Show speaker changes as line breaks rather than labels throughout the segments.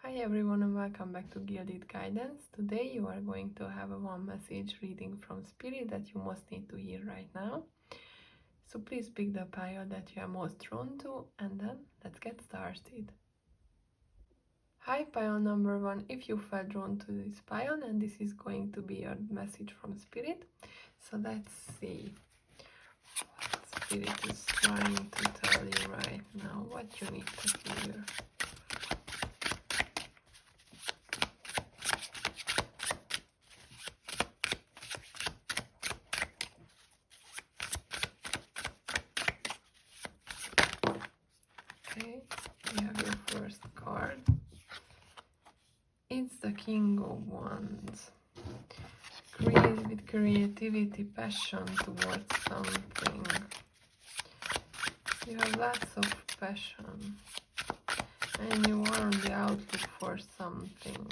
Hi everyone and welcome back to Gilded Guidance. Today you are going to have a one message reading from Spirit that you most need to hear right now. So please pick the pile that you are most drawn to and then let's get started. Hi pile number 1, if you felt drawn to this pile, and this is going to be your message from Spirit. So let's see what Spirit is trying to tell you right now, what you need to hear. Okay, you have your first card. It's the King of Wands. With creativity, passion towards something. You have lots of passion and you are on the outlook for something.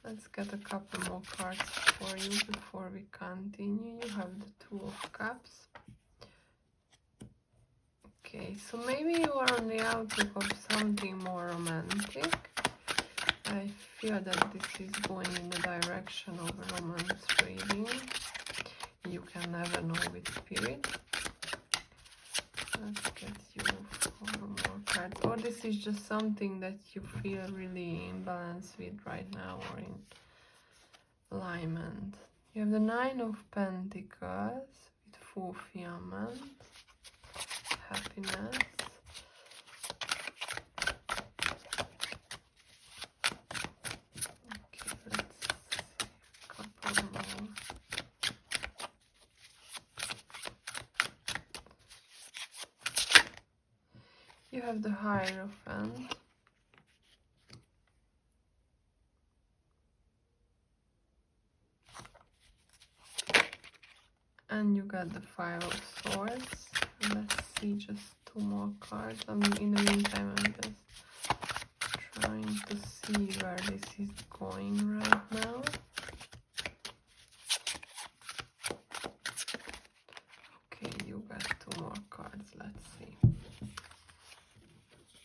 Let's get a couple more cards for you before we continue. You have the Two of Cups. Okay, so maybe you are on the outlook of something more romantic. I feel that this is going in the direction of a romance reading. You can never know with Spirit. Let's get you 4 more cards. Or this is just something that you feel really in balance with right now, or in alignment. You have the Nine of Pentacles with fulfillment, happiness. Okay, let's see a couple more. You have the Hierophant. And you got the Five of Swords. Let's see just 2 more cards. I mean, in the meantime, I'm just trying to see where this is going right now. Okay, you got 2 more cards. Let's see.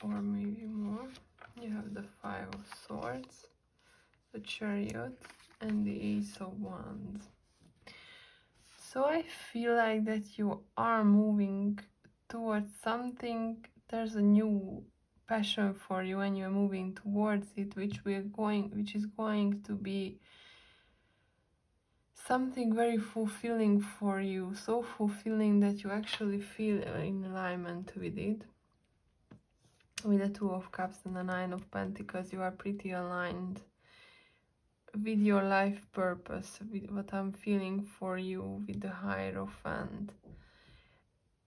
Or maybe more. You have the Five of Swords, the Chariot, and the Ace of Wands. So I feel like that you are moving towards something. There's a new passion for you and you're moving towards it, which is going to be something very fulfilling for you. So fulfilling that you actually feel in alignment with it. With the Two of Cups and the Nine of Pentacles, you are pretty aligned with your life purpose, with what I'm feeling for you with the Hierophant.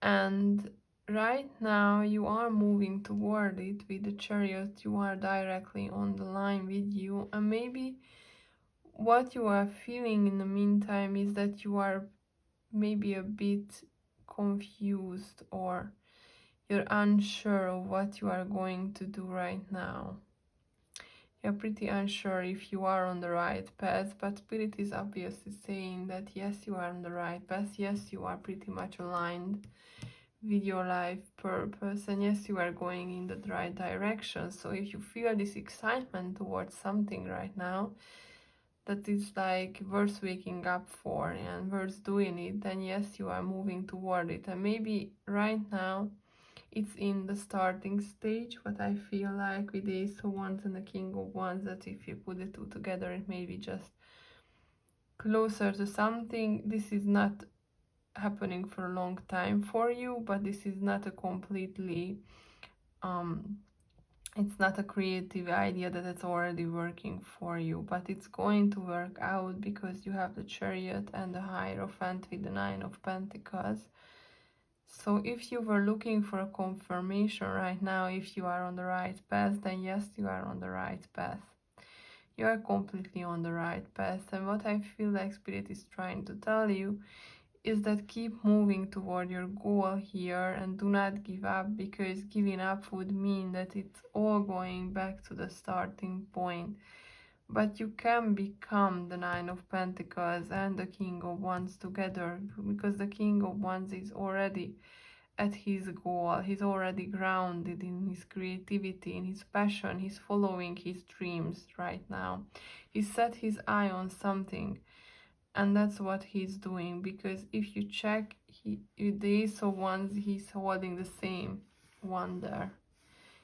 And right now you are moving toward it with the Chariot. You are directly on the line with you, and maybe what you are feeling in the meantime is that you are maybe a bit confused, or you're unsure of what you are going to do right now. You're pretty unsure if you are on the right path, but Spirit is obviously saying that yes, you are on the right path. Yes, you are pretty much aligned with your life purpose, and yes, you are going in the right direction. So if you feel this excitement towards something right now that is like worth waking up for and worth doing it, then yes, you are moving toward it. And maybe right now it's in the starting stage, what I feel like with the Ace of Wands and the King of Wands, that if you put the two together, it may be just closer to something. This is not happening for a long time for you, but this is not a completely it's not a creative idea that it's already working for you, but it's going to work out because you have the Chariot and the Hierophant with the Nine of Pentacles. So if you were looking for a confirmation right now if you are on the right path, then yes, you are on the right path. You are completely on the right path. And what I feel like Spirit is trying to tell you is that keep moving toward your goal here and do not give up, because giving up would mean that it's all going back to the starting point. But you can become the Nine of Pentacles and the King of Wands together, because the King of Wands is already at his goal. He's already grounded in his creativity, in his passion. He's following his dreams right now. He set his eye on something, and that's what he's doing. Because if you check, the Ace of Wands, he's holding the same one there.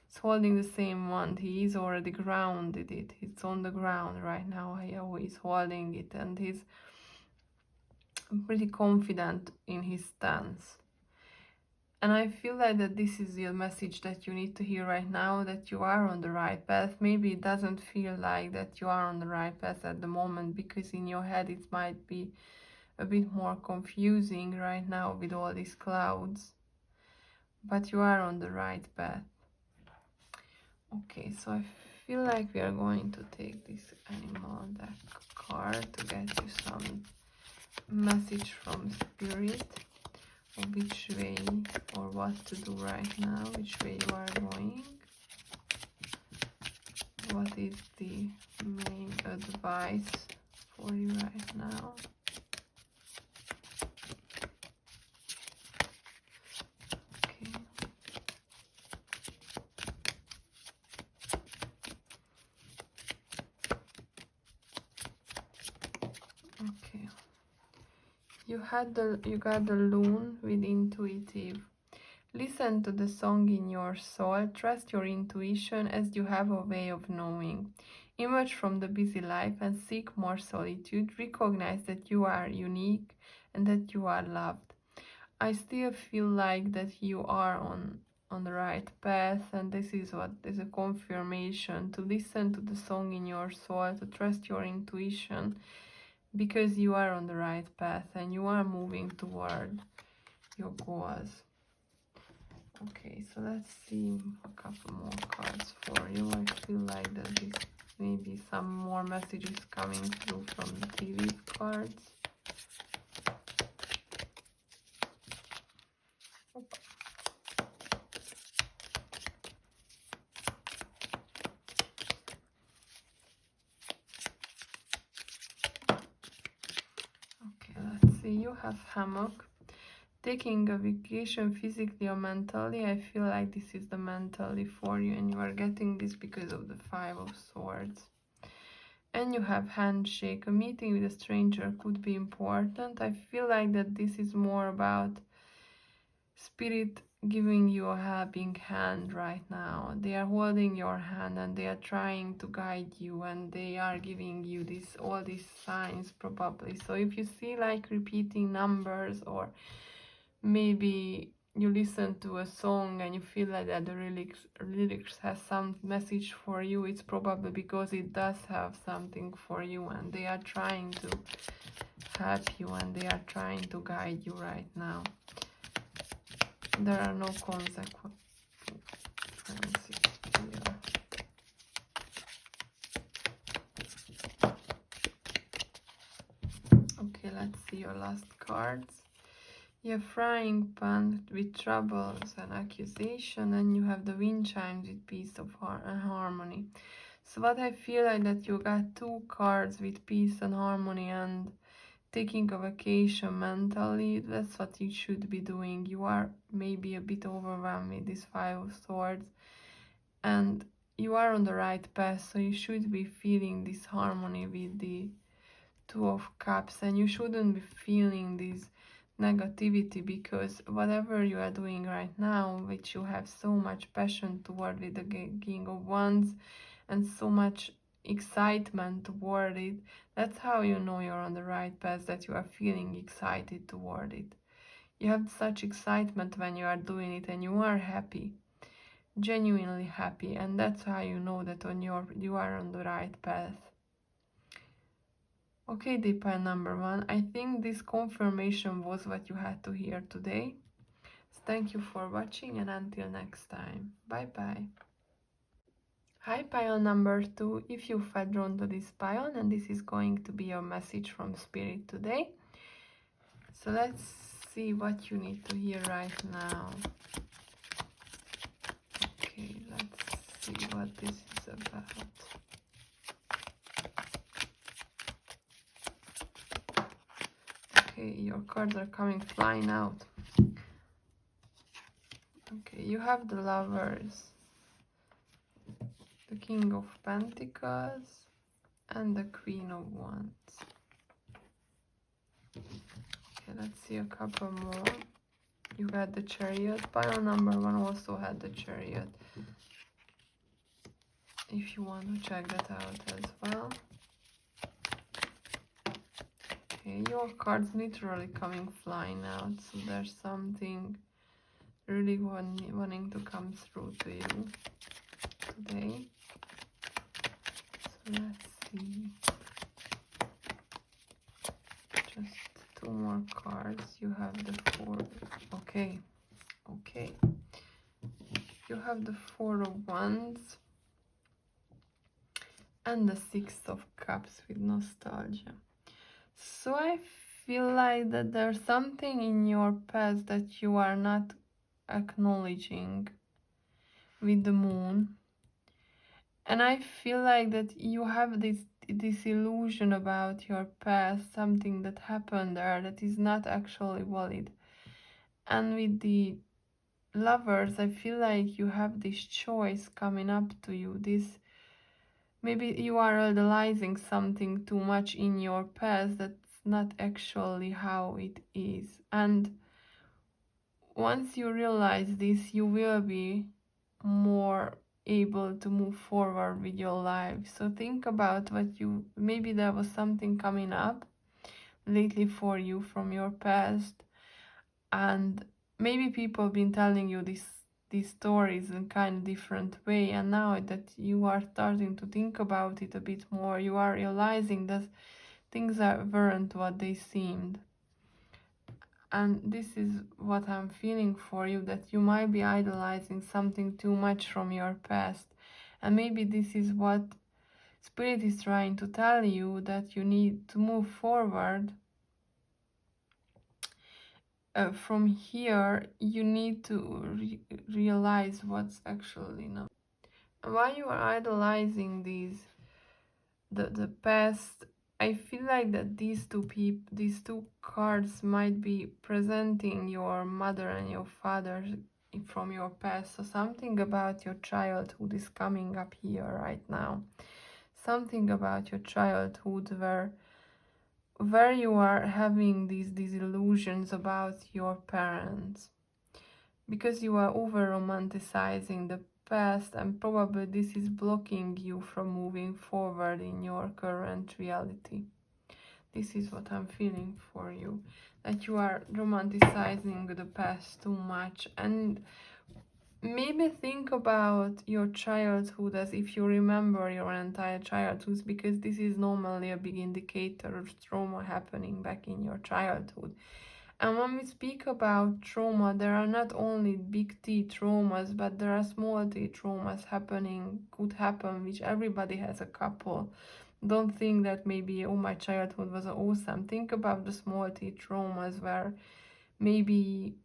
He's holding the same one. He is already grounded it. It's on the ground right now. He's holding it, and he's pretty confident in his stance. And I feel like that this is the message that you need to hear right now, that you are on the right path. Maybe it doesn't feel like that you are on the right path at the moment, because in your head it might be a bit more confusing right now with all these clouds. But you are on the right path. Okay, so I feel like we are going to take this animal deck card to get you some message from Spirit, or which way or what to do right now, which way you are going. What is the main advice for you right now? Okay. Okay. You got the Loon with intuitive. Listen to the song in your soul, trust your intuition as you have a way of knowing. Emerge from the busy life and seek more solitude. Recognize that you are unique and that you are loved. I still feel like that you are on the right path, and this is what is a confirmation to listen to the song in your soul, to trust your intuition, because you are on the right path and you are moving toward your goals. Okay, so let's see a couple more cards for you. I feel like that this maybe some more messages coming through from the TV cards. Okay, let's see. You have hammock. Taking a vacation physically or mentally. I feel like this is the mentally for you, and you are getting this because of the Five of Swords. And you have handshake. A meeting with a stranger could be important. I feel like that this is more about Spirit giving you a helping hand right now. They are holding your hand and they are trying to guide you, and they are giving you all these signs probably. So if you see like repeating numbers, or maybe you listen to a song and you feel like that the lyrics has some message for you, it's probably because it does have something for you, and they are trying to help you and they are trying to guide you right now. There are no consequences here. Okay, let's see your last cards. You have frying pan with troubles and accusation, and you have the wind chimes with peace of and harmony. So what I feel like that you got two cards with peace and harmony and taking a vacation mentally. That's what you should be doing. You are maybe a bit overwhelmed with this Five of Swords, and you are on the right path, so you should be feeling this harmony with the Two of Cups, and you shouldn't be feeling this negativity, because whatever you are doing right now, which you have so much passion toward with the King of Wands and so much excitement toward it, that's how you know you're on the right path, that you are feeling excited toward it. You have such excitement when you are doing it, and you are happy, genuinely happy, and that's how you know that you are on the right path. Okay, deep pile number 1, I think this confirmation was what you had to hear today. So thank you for watching, and until next time, bye bye. Hi pile number 2, if you felt drawn to this pile, and this is going to be your message from Spirit today. So let's see what you need to hear right now. Okay, let's see what this is about. Okay, your cards are coming flying out. you have the Lovers, the King of Pentacles, and the Queen of Wands. Okay, let's see a couple more. You got the Chariot. Pile number 1 also had the Chariot, if you want to check that out as well. Okay, your cards literally coming flying out, so there's something really wanting to come through to you today. So let's see. Just 2 more cards. You have the 4. Okay, okay. You have the 4 of Wands and the 6 of Cups with Nostalgia. So I feel like that there's something in your past that you are not acknowledging with the Moon. And I feel like that you have this illusion about your past, something that happened there that is not actually valid. And with the Lovers, I feel like you have this choice coming up to you. Maybe you are idolizing something too much in your past that's not actually how it is. And once you realize this, you will be more able to move forward with your life. So think about maybe there was something coming up lately for you from your past, and maybe people have been telling you these stories in kind of different way, and now that you are starting to think about it a bit more, you are realizing that things weren't what they seemed. And this is what I'm feeling for you, that you might be idolizing something too much from your past. And maybe this is what Spirit is trying to tell you, that you need to move forward. From here, you need to realize what's actually not. Why you are idolizing the past, I feel like that these two cards might be presenting your mother and your father from your past. So something about your childhood is coming up here right now. Something about your childhood where you are having these illusions about your parents, because you are over romanticizing the past, and probably this is blocking you from moving forward in your current reality. This is what I'm feeling for you, that you are romanticizing the past too much. And maybe think about your childhood as if you remember your entire childhood, because this is normally a big indicator of trauma happening back in your childhood. And when we speak about trauma, there are not only big T traumas, but there are small T traumas could happen, which everybody has a couple. Don't think that maybe, oh, my childhood was awesome. Think about the small T traumas where maybe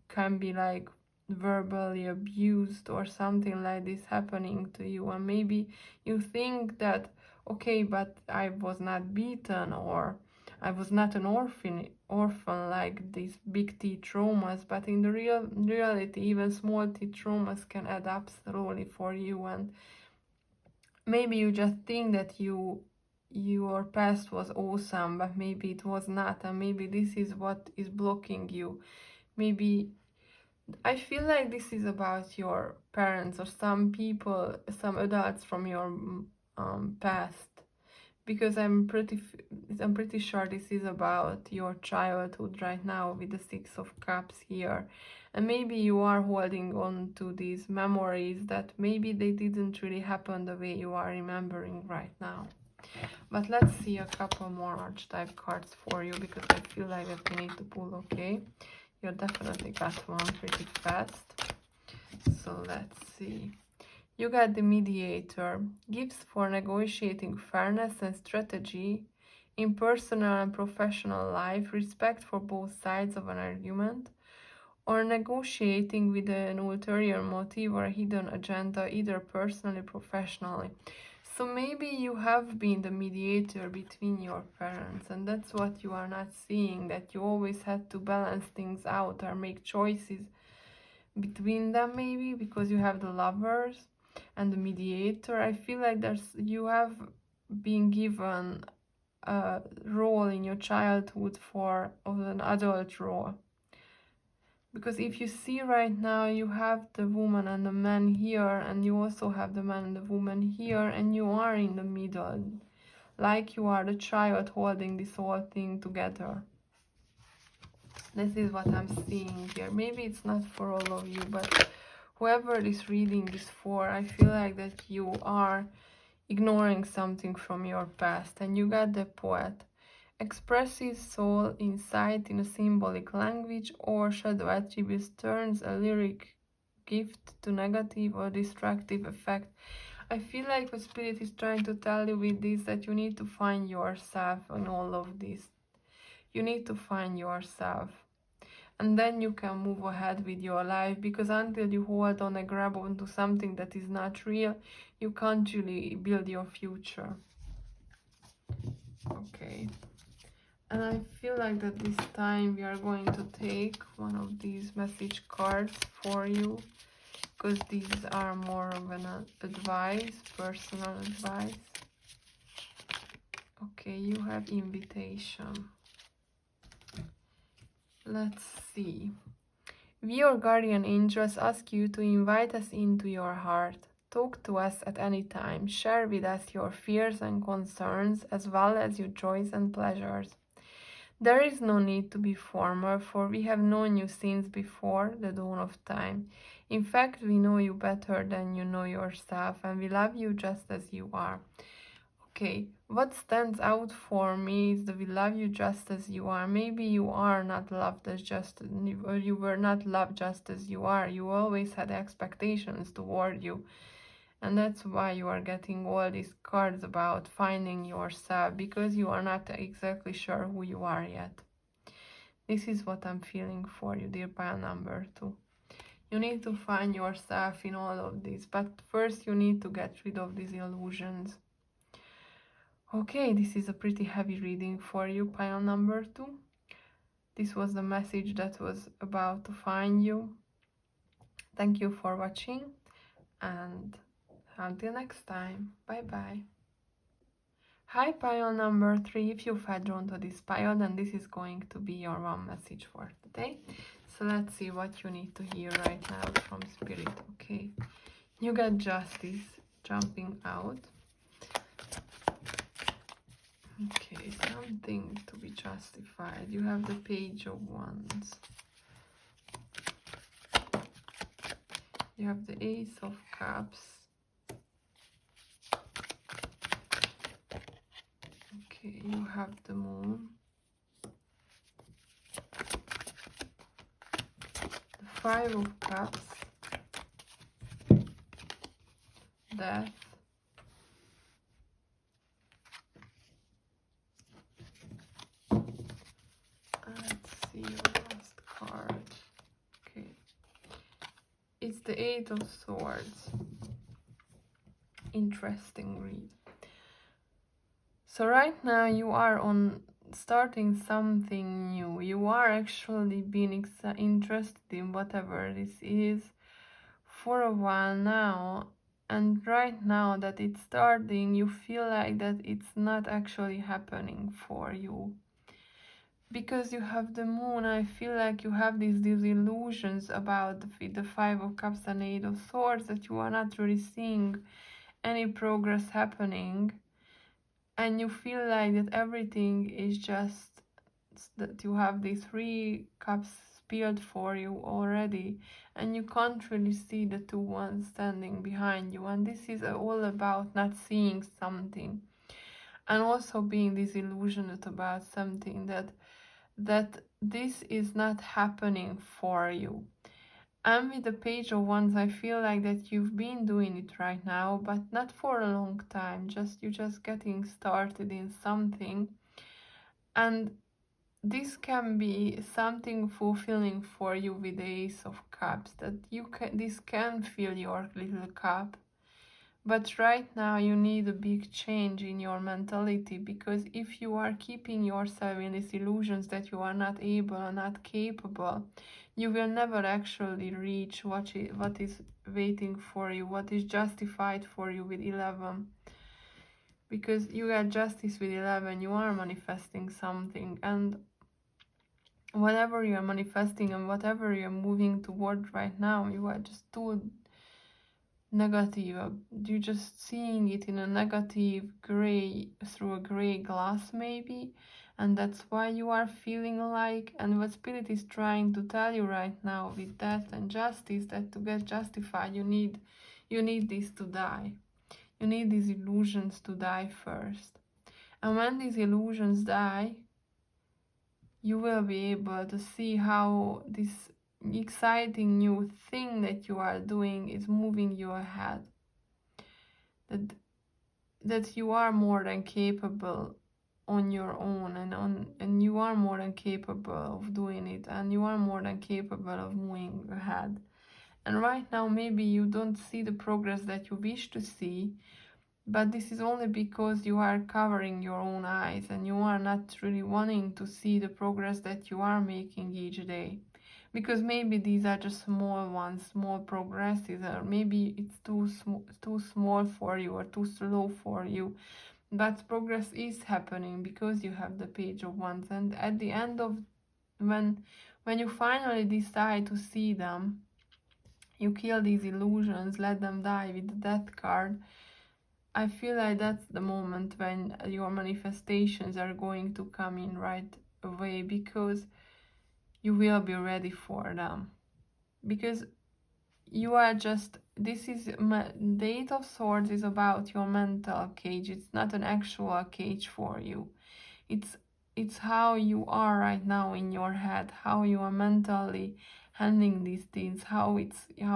can be like verbally abused or something like this happening to you. And maybe you think that, okay, but I was not beaten, or I was not an orphan like these big T traumas. But in the reality, even small T traumas can add up slowly for you. And maybe you just think that your past was awesome, but maybe it was not. And maybe this is what is blocking you. Maybe I feel like this is about your parents or some people, some adults from your past, because I'm pretty sure this is about your childhood right now with the 6 of Cups here. And maybe you are holding on to these memories that maybe they didn't really happen the way you are remembering right now. But let's see a couple more archetype cards for you, because I feel like that we need to pull, okay? You definitely got one pretty fast. So let's see. You got the Mediator. Gifts for negotiating fairness and strategy in personal and professional life, respect for both sides of an argument, or negotiating with an ulterior motive or a hidden agenda, either personally or professionally. So maybe you have been the mediator between your parents, and that's what you are not seeing, that you always had to balance things out or make choices between them, maybe because you have the lovers and the mediator. I feel like you have been given a role in your childhood of an adult role. Because if you see right now, you have the woman and the man here, and you also have the man and the woman here, and you are in the middle, like you are the child holding this whole thing together. This is what I'm seeing here. Maybe it's not for all of you, but whoever this reading is for, I feel like that you are ignoring something from your past. And you got the poet. Expresses soul insight in a symbolic language, or shadow attributes turns a lyric gift to negative or destructive effect. I feel like what Spirit is trying to tell you with this, that you need to find yourself in all of this. You need to find yourself. And then you can move ahead with your life, because until you hold on and grab onto something that is not real, you can't really build your future. Okay. And I feel like that this time we are going to take one of these message cards for you, because these are more of an advice, personal advice. Okay, you have invitation. Let's see. We, your guardian angels, ask you to invite us into your heart. Talk to us at any time. Share with us your fears and concerns, as well as your joys and pleasures. There is no need to be formal, for we have known you since before the dawn of time. In fact, we know you better than you know yourself, and we love you just as you are. Okay, what stands out for me is that we love you just as you are. Maybe you are not loved as or you were not loved just as you are. You always had expectations toward you. And that's why you are getting all these cards about finding yourself, because you are not exactly sure who you are yet. This is what I'm feeling for you, dear pile number 2. You need to find yourself in all of this, but first you need to get rid of these illusions. Okay, this is a pretty heavy reading for you, pile number 2. This was the message that was about to find you. Thank you for watching, and until next time, bye bye. Hi, pile number 3. If you felt drawn to this pile, then this is going to be your one message for today. So let's see what you need to hear right now from Spirit. Okay, you got justice jumping out. Okay, something to be justified. You have the Page of Wands. You have the Ace of Cups. Okay, you have the Moon. The Five of Cups. Death. Let's see your last card. Okay. It's the Eight of Swords. Interesting read. So right now you are on starting something new. You are actually being interested in whatever this is for a while now. And right now that it's starting, you feel like that it's not actually happening for you. Because you have the Moon, I feel like you have these illusions about the Five of Cups and Eight of Swords, that you are not really seeing any progress happening. And you feel like that everything is just that you have these 3 cups spilled for you already, and you can't really see the 2 ones standing behind you. And this is all about not seeing something, and also being disillusioned about something, that this is not happening for you. And with the Page of Wands, I feel like that you've been doing it right now, but not for a long time. You're just getting started in something. And this can be something fulfilling for you with the Ace of Cups, that this can fill your little cup. But right now you need a big change in your mentality, because if you are keeping yourself in these illusions that you are not able or not capable, you will never actually reach what is waiting for you, what is justified for you with 11. Because you got justice with 11, you are manifesting something, and whatever you are manifesting and whatever you're moving toward right now, you are just too negative. You're just seeing it in a negative gray, through a gray glass maybe, and that's why you are feeling like. And what spirit is trying to tell you right now with death and justice, that to get justified you need this to die. You need these illusions to die first. And when these illusions die, you will be able to see how this exciting new thing that you are doing is moving you ahead. That you are more than capable on your own, and you are more than capable of doing it, and you are more than capable of moving ahead. And right now maybe you don't see the progress that you wish to see, but this is only because you are covering your own eyes and you are not really wanting to see the progress that you are making each day. Because maybe these are just small ones, small progresses, or maybe it's too small for you or too slow for you. But progress is happening because you have the Page of Wands. And at the end of, when you finally decide to see them, you kill these illusions, let them die with the Death card. I feel like that's the moment when your manifestations are going to come in right away, because you will be ready for them. Because you are just, this is, the Eight of Swords is about your mental cage. It's not an actual cage for you. It's how you are right now in your head, how you are mentally handling these things, how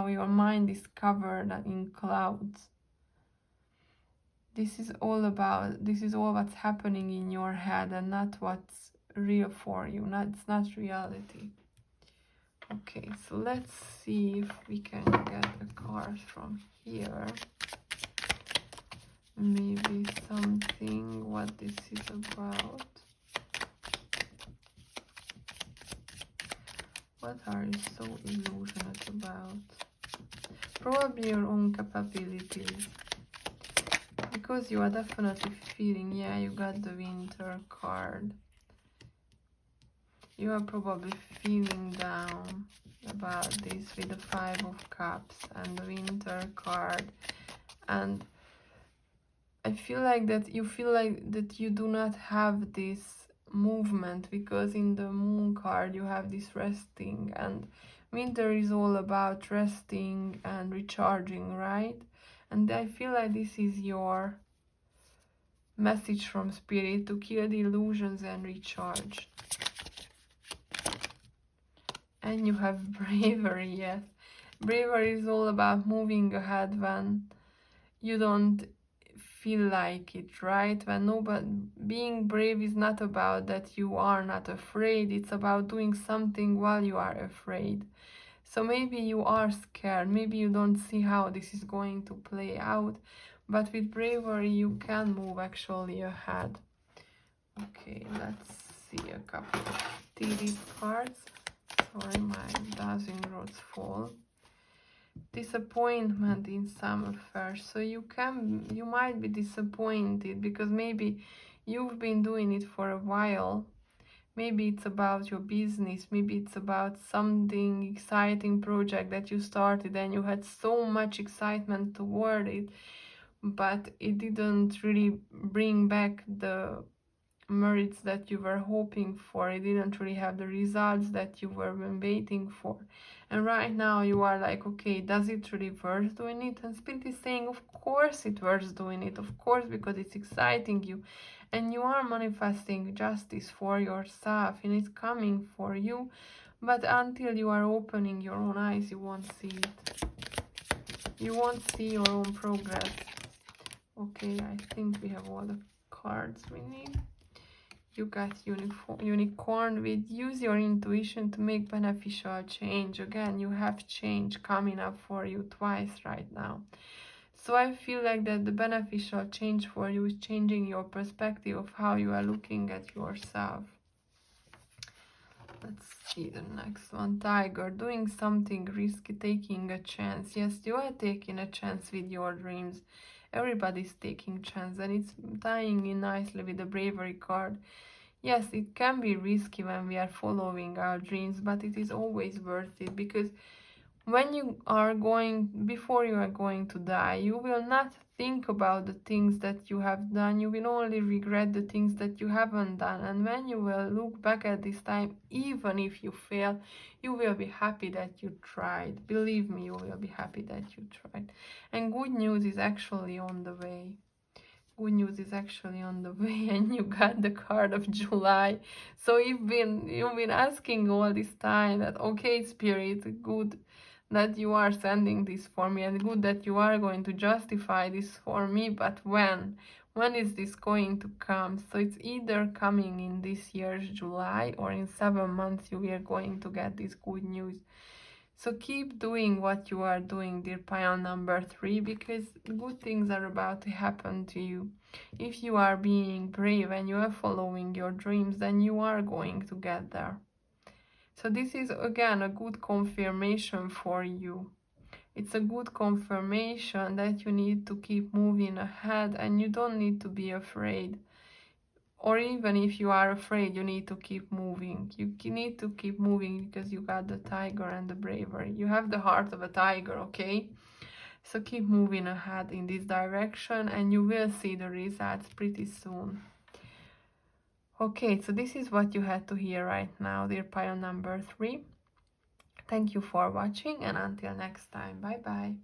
your mind is covered in clouds. This is all what's happening in your head, and not what's real for you. It's not reality. Okay, so let's see if we can get a card from here. Maybe something what this is about. What are you so illusionate about? Probably your own capabilities. Because you are definitely feeling, yeah, you got the Winter card. You are probably feeling down about this with the Five of Cups and the Winter card. And I feel like that you feel like that you do not have this movement, because in the Moon card you have this resting, and Winter is all about resting and recharging, right? And I feel like this is your message from Spirit, to kill the illusions and recharge. And you have Bravery, yes. Bravery is all about moving ahead when you don't feel like it, right? Being brave is not about that you are not afraid, it's about doing something while you are afraid. So maybe you are scared, maybe you don't see how this is going to play out, but with bravery you can move actually ahead. Okay, let's see a couple of TV cards. Sorry, my dowsing rods fall. Disappointment in some affairs. So you might be disappointed because maybe you've been doing it for a while. Maybe it's about your business, maybe it's about something exciting project that you started and you had so much excitement toward it, but it didn't really bring back the merits that you were hoping for. It didn't really have the results that you were waiting for. And right now you are like, okay, does it really worth doing it? And Spirit is saying, of course it worth doing it, of course, because it's exciting you and you are manifesting justice for yourself and it's coming for you. But until you are opening your own eyes, you won't see it. You won't see your own progress. Okay, I think we have all the cards we need. You got Unicorn with use your intuition to make beneficial change. Again, you have change coming up for you twice right now. So I feel like that the beneficial change for you is changing your perspective of how you are looking at yourself. Let's see the next one. Tiger, doing something risky, taking a chance. Yes, you are taking a chance with your dreams. Everybody's taking chance, and it's tying in nicely with the bravery card. Yes, it can be risky when we are following our dreams, but it is always worth it, because when you are going, before you are going to die, you will not think about the things that you have done. You will only regret the things that you haven't done. And when you will look back at this time, even if you fail, you will be happy that you tried. Believe me, you will be happy that you tried. And good news is actually on the way. Good news is actually on the way, and you got the card of July. So you've been asking all this time that, okay, Spirit, good that you are sending this for me, and good that you are going to justify this for me, but when is this going to come? So it's either coming in this year's July, or in 7 months you are going to get this good news. So keep doing what you are doing, dear pile number 3, because good things are about to happen to you. If you are being brave and you are following your dreams, then you are going to get there. So this is again a good confirmation for you. It's a good confirmation that you need to keep moving ahead, and you don't need to be afraid. Or even if you are afraid, you need to keep moving. You need to keep moving because you got the tiger and the bravery. You have the heart of a tiger, okay? So keep moving ahead in this direction, and you will see the results pretty soon. Okay, so this is what you had to hear right now, dear pile number 3. Thank you for watching, and until next time, bye bye.